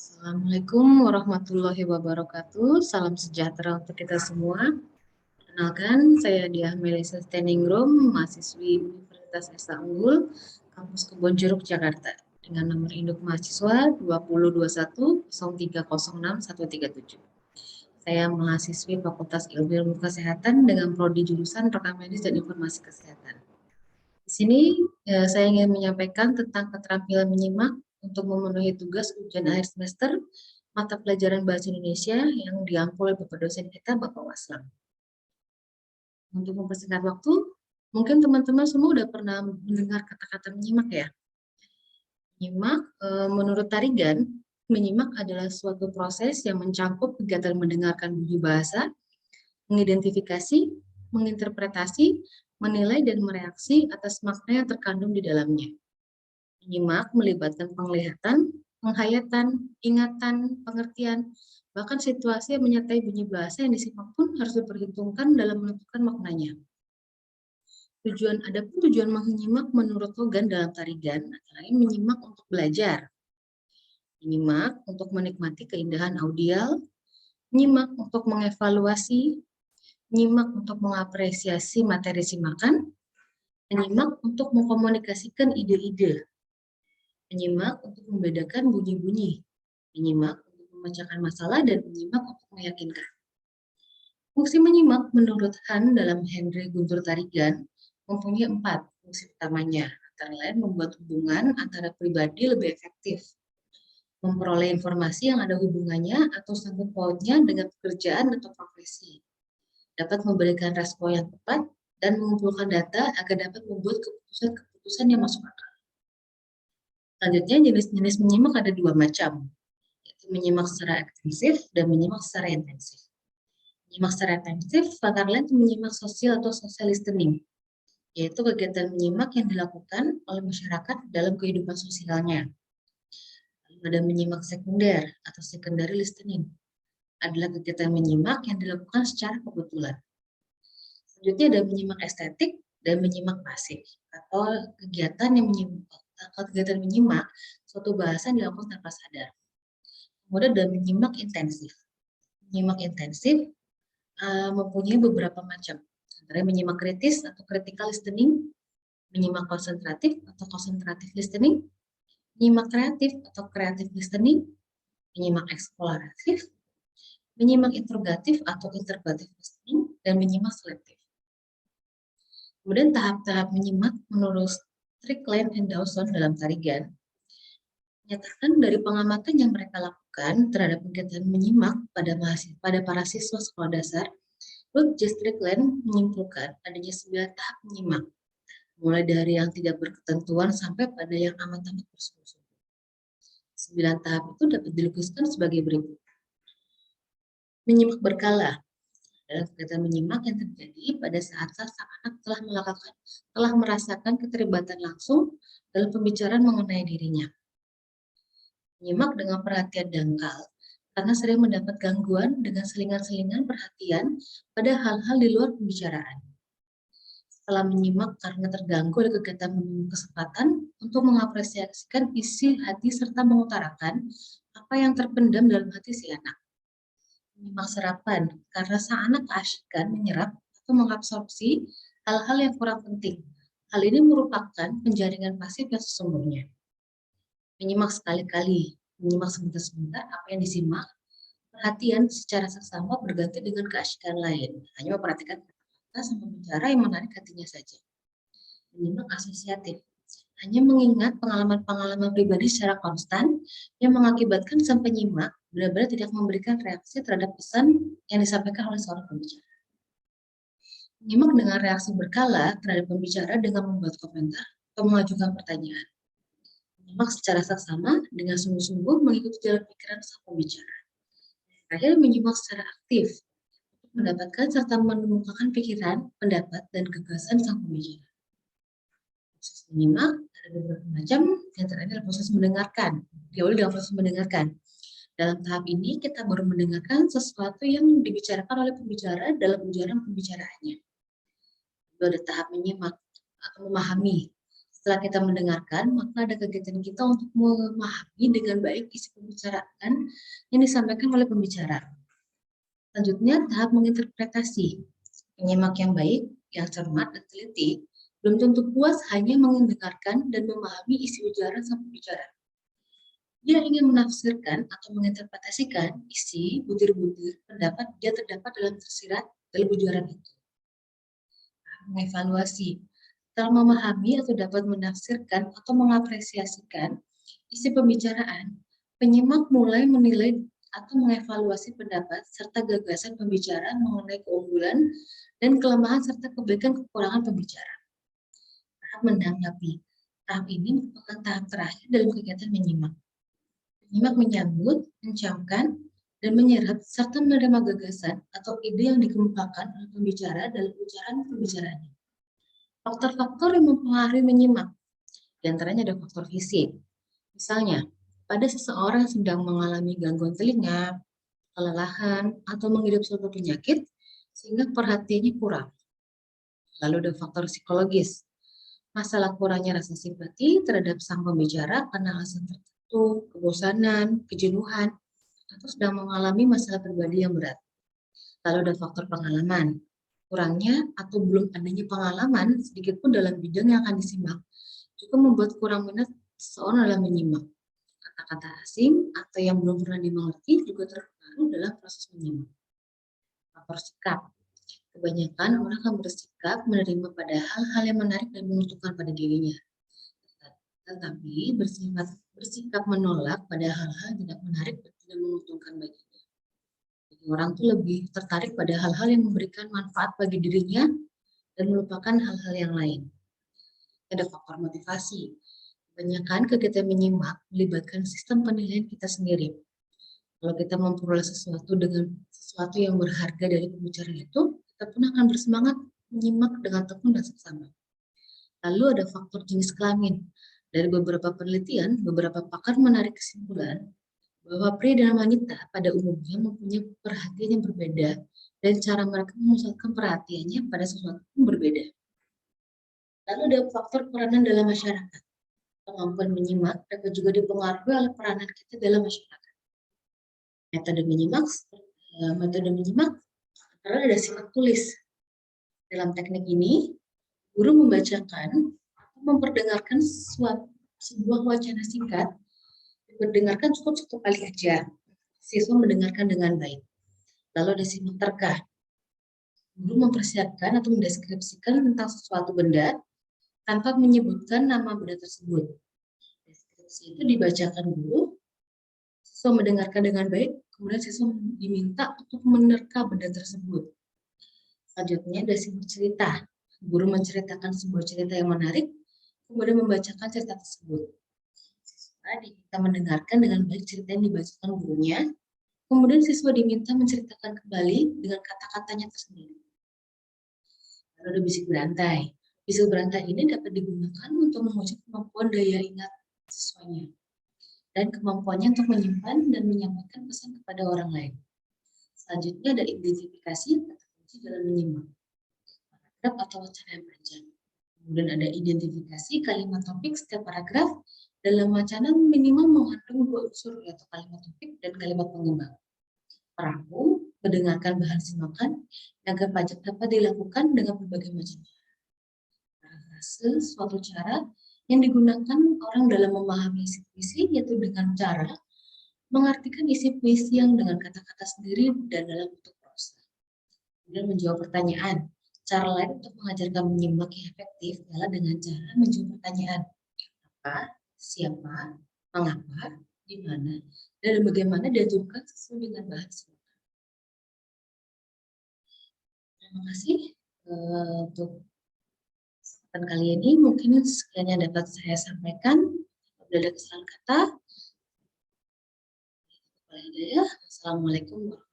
Assalamualaikum warahmatullahi wabarakatuh. Salam sejahtera untuk kita semua. Perkenalkan, saya Diah Melisa Steningrum, mahasiswi Universitas Esa Unggul, Kampus Kebon Jeruk, Jakarta, dengan nomor induk mahasiswa 202103061137. Saya mahasiswi Fakultas Ilmu Kesehatan dengan prodi jurusan Rekam Medis dan Informasi Kesehatan. Di sini saya ingin menyampaikan tentang keterampilan menyimak untuk memenuhi tugas ujian akhir semester mata pelajaran Bahasa Indonesia yang diampu oleh Bapak dosen kita, Bapak Waslam. Untuk mempersingkat waktu, mungkin teman-teman semua udah pernah mendengar kata-kata menyimak ya. Menyimak, menurut Tarigan, menyimak adalah suatu proses yang mencakup kegiatan mendengarkan bunyi bahasa, mengidentifikasi, menginterpretasi, menilai dan mereaksi atas makna yang terkandung di dalamnya. Menyimak melibatkan penglihatan, penghayatan, ingatan, pengertian, bahkan situasi yang menyertai bunyi bahasa yang disimak pun harus diperhitungkan dalam menentukan maknanya. Tujuan menyimak menurut Hogan dalam Tarigan antara lain menyimak untuk belajar, menyimak untuk menikmati keindahan audial, menyimak untuk mengevaluasi, menyimak untuk mengapresiasi materi simakan, menyimak untuk mengkomunikasikan ide-ide, menyimak untuk membedakan bunyi-bunyi, menyimak untuk memecahkan masalah, dan menyimak untuk meyakinkan. Fungsi menyimak menurut Han dalam Henry Guntur Tarigan mempunyai 4 fungsi utamanya, antara lain membuat hubungan antara pribadi lebih efektif, memperoleh informasi yang ada hubungannya atau sangkut pautnya dengan pekerjaan atau profesi, dapat memberikan respon yang tepat, dan mengumpulkan data agar dapat membuat keputusan yang masuk akal. Selanjutnya, jenis-jenis menyimak ada 2 macam, yaitu menyimak secara ekstensif dan menyimak secara intensif. Menyimak secara intensif antara lain menyimak sosial atau social listening, yaitu kegiatan menyimak yang dilakukan oleh masyarakat dalam kehidupan sosialnya. Lalu ada menyimak sekunder atau secondary listening, adalah kegiatan menyimak yang dilakukan secara kebetulan. Selanjutnya ada menyimak estetik dan menyimak pasif, atau kegiatan menyimak suatu bahasa yang dilakukan tanpa sadar. Kemudian ada menyimak intensif. Menyimak intensif mempunyai beberapa macam, antara menyimak kritis atau critical listening, menyimak konsentratif atau concentrative listening, menyimak kreatif atau creative listening, menyimak eksploratif, menyimak interrogatif atau interrogative listening, dan menyimak selektif. Kemudian tahap-tahap menyimak menurut Strickland and Dawson dalam Tarigan menyatakan dari pengamatan yang mereka lakukan terhadap kegiatan menyimak pada para siswa sekolah dasar, Ruth J. Strickland menyimpulkan adanya 9 tahap menyimak, mulai dari yang tidak berketentuan sampai pada yang amat-amat bersungguh-sungguh. 9 tahap itu dapat dilukiskan sebagai berikut. Menyimak berkala adalah kegiatan menyimak yang terjadi pada saat-saat sang anak telah merasakan keterlibatan langsung dalam pembicaraan mengenai dirinya. Menyimak dengan perhatian dangkal karena sering mendapat gangguan dengan selingan-selingan perhatian pada hal-hal di luar pembicaraan. Setelah menyimak karena terganggu oleh kegiatan menunggu kesempatan untuk mengapresiasikan isi hati serta mengutarakan apa yang terpendam dalam hati si anak. Menyimak serapan karena sang anak keasyikan menyerap atau mengabsorpsi hal-hal yang kurang penting. Hal ini merupakan penjaringan pasif yang sesungguhnya. Menyimak sekali-kali, menyimak sebentar-sebentar apa yang disimak, perhatian secara seksama berganti dengan keasyikan lain, hanya memperhatikan kata-kata sama bicara yang menarik hatinya saja. Menyimak asosiatif, hanya mengingat pengalaman-pengalaman pribadi secara konstan yang mengakibatkan sang penyimak benar-benar tidak memberikan reaksi terhadap pesan yang disampaikan oleh seorang pembicara. Menyimak dengan reaksi berkala terhadap pembicara dengan membuat komentar atau mengajukan pertanyaan. Menyimak secara seksama dengan sungguh-sungguh mengikuti jalan pikiran sang pembicara. Terakhir, menyimak secara aktif untuk mendapatkan serta mengemukakan pikiran, pendapat, dan gagasan sang pembicara. Proses menyimak ada beberapa macam, yang terakhir adalah proses mendengarkan. Diawali dengan proses mendengarkan. Dalam tahap ini, kita baru mendengarkan sesuatu yang dibicarakan oleh pembicara dalam ujaran pembicaraannya. Lalu ada tahap menyimak atau memahami. Setelah kita mendengarkan, maka ada kegiatan kita untuk memahami dengan baik isi pembicaraan yang disampaikan oleh pembicara. Selanjutnya, tahap menginterpretasi. Penyimak yang baik, yang cermat dan teliti, belum tentu puas hanya mendengarkan dan memahami isi ujaran sang pembicara. Dia ingin menafsirkan atau menginterpretasikan isi butir-butir pendapat dia terdapat dalam tersirat dalam ujaran itu. Mengevaluasi. Setelah memahami atau dapat menafsirkan atau mengapresiasikan isi pembicaraan, penyimak mulai menilai atau mengevaluasi pendapat serta gagasan pembicara mengenai keunggulan dan kelemahan serta kebaikan-kekurangan pembicara. Tahap menanggapi. Tahap ini merupakan tahap terakhir dalam kegiatan menyimak. Penyimak menyambut, mencamkan, dan menyerap serta menerima gagasan atau ide yang dikemukakan oleh pembicara dalam ucapan pembicaraannya. Faktor-faktor yang mempengaruhi menyimak, di antaranya ada faktor fisik. Misalnya, pada seseorang yang sedang mengalami gangguan telinga, kelelahan, atau mengidap suatu penyakit, sehingga perhatiannya kurang. Lalu ada faktor psikologis. Masalah kurangnya rasa simpati terhadap sang pembicara karena alasan tertentu, kebosanan, kejenuhan, atau sedang mengalami masalah pribadi yang berat. Lalu ada faktor pengalaman. Kurangnya atau belum adanya pengalaman sedikit pun dalam bidang yang akan disimak juga membuat kurang minat seseorang dalam menyimak. Kata-kata asing atau yang belum pernah dimengerti juga terpengaruh dalam proses menyimak. Faktor sikap. Kebanyakan orang akan bersikap menerima pada hal-hal yang menarik dan menguntungkan pada dirinya. Tetapi bersikap menolak pada hal-hal yang tidak menarik dan tidak menguntungkan baginya. Jadi orang tuh lebih tertarik pada hal-hal yang memberikan manfaat bagi dirinya dan melupakan hal-hal yang lain. Ada faktor motivasi. Kebanyakan kegiatan menyimak melibatkan sistem penilaian kita sendiri. Kalau kita memperoleh sesuatu dengan sesuatu yang berharga dari pembicara itu, kita pun akan bersemangat menyimak dengan tekun dan seksama. Lalu ada faktor jenis kelamin. Dari beberapa penelitian, beberapa pakar menarik kesimpulan bahwa pria dan wanita pada umumnya mempunyai perhatian yang berbeda dan cara mereka memusatkan perhatiannya pada sesuatu yang berbeda. Lalu ada faktor peranan dalam masyarakat. Kemampuan menyimak dapat juga dipengaruhi oleh peranan kita dalam masyarakat. Metode menyimak adalah ada sifat tulis. Dalam teknik ini, guru membacakan atau memperdengarkan sebuah wacana singkat, diperdengarkan cukup satu kali aja. Siswa mendengarkan dengan baik. Lalu ada simak terka. Guru mempersiapkan atau mendeskripsikan tentang suatu benda tanpa menyebutkan nama benda tersebut. Deskripsi itu dibacakan dulu, siswa mendengarkan dengan baik, kemudian siswa diminta untuk menerka benda tersebut. Selanjutnya ada simak cerita. Guru menceritakan sebuah cerita yang menarik, kemudian membacakan cerita tersebut. Siswa diminta mendengarkan dengan baik cerita yang dibacakan gurunya, kemudian siswa diminta menceritakan kembali dengan kata-katanya tersendiri. Lalu ada bisik berantai. Bisik berantai ini dapat digunakan untuk menguji kemampuan daya ingat siswanya dan kemampuannya untuk menyimpan dan menyampaikan pesan kepada orang lain. Selanjutnya ada identifikasi kata kunci dalam menyimak. Paragraf atau wacana yang panjang. Kemudian ada identifikasi kalimat topik setiap paragraf dalam wacana minimal mengandung 2 unsur yaitu kalimat topik dan kalimat pengembang. Perahu, mendengarkan bahan simakan agar pajak dapat dilakukan dengan berbagai macam cara. Parafrase, suatu cara yang digunakan orang dalam memahami isi puisi yaitu dengan cara mengartikan isi puisi yang dengan kata-kata sendiri dan dalam bentuk prosa. Kemudian menjawab pertanyaan. Cara lain untuk mengajarkan menyimak yang efektif adalah dengan cara menjawab pertanyaan. Apa, siapa, mengapa, di mana, dan bagaimana diajukan sesuai dengan bahan simakan. Terima kasih untuk kesempatan kali ini. Mungkin sekian yang dapat saya sampaikan. Apabila ada kesalahan kata, Assalamualaikum warahmatullahi wabarakatuh.